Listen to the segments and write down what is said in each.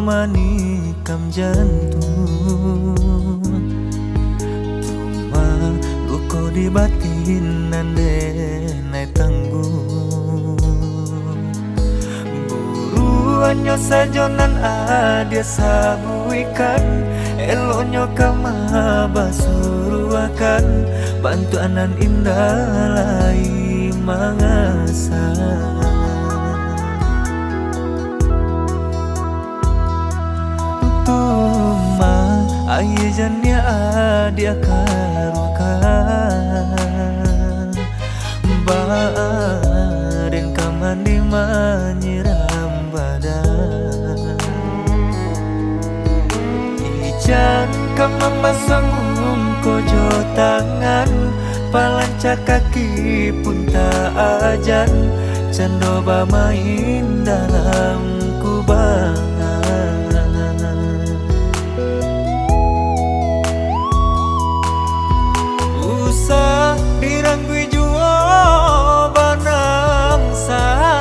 manikam jantung. Cuma luka di batin nande naik tanggung. Buruannya sajonan adia sabuikan, eloknya kama basuruakan, bantu anan indah lai mangasa. Tuma aye jania adia karukan, baden kamandi menyiram badan. Ijan kamambasangum kojo tangan, palanca kaki pun tak ajan, candoba main dalam kubangan. Usah diranggui juo banang salai,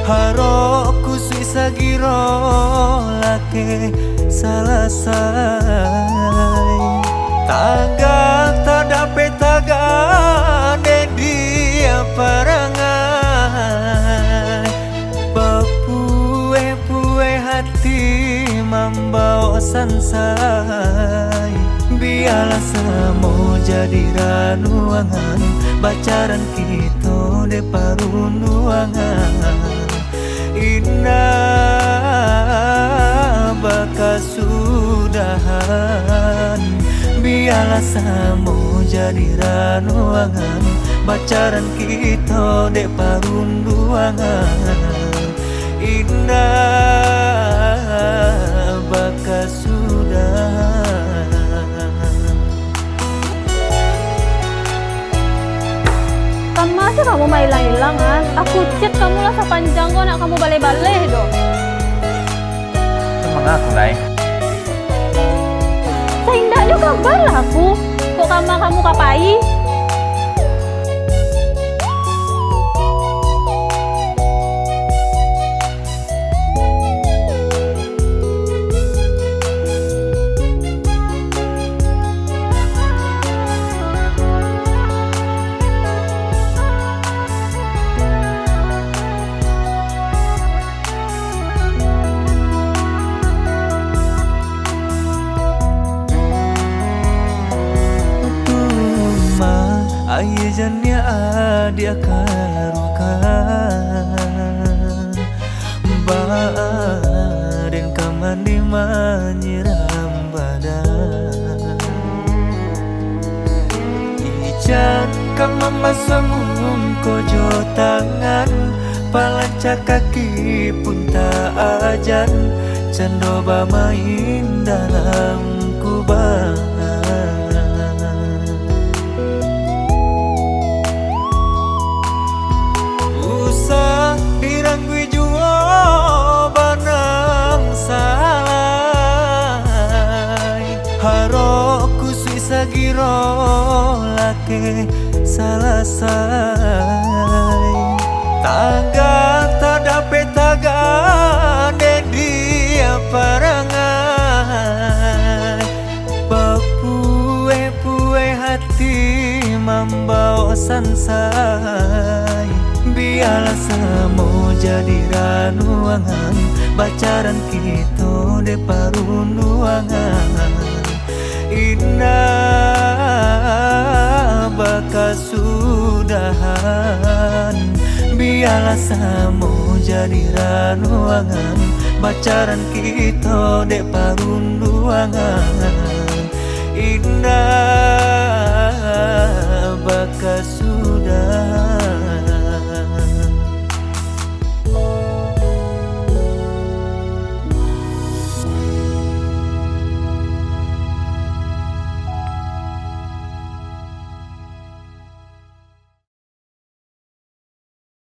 harok kusui sagiro lake salah say. Taga tada petaga dedi parangai, bapue-pue hati mambau sansai. Biarlah semua jadi ranuangan, bacaran kita de parunduangan. Indah bakal sudahan, biarlah semua jadi ranuangan, bacaran kita de parunduangan. Indah bakal sudahan. Masa kamu main hilang-hilang ah? Aku chat kamu lah sepanjang kok nak kamu balik-balik dong. Emang aku lain. Seindahnya kabar lah aku. Kok kamu kapai? Aye jania adia karukan, baden kamandi menyiram badan. Ijan kamambasangum kojo tangan, palanca kaki pun tak ajan, candoba main dalam kubangan. Diranggui juo banang salai, harok kusui sagiro lake salah say. Taga tada petaga dedi parangai, bapue-pue hati mambau sansai. Biarlah semua jadi ranuangan, bacaran kita de parunduangan. Indah bakal sudahan, biarlah semua jadi ranuangan, bacaran kita de parunduangan. Indah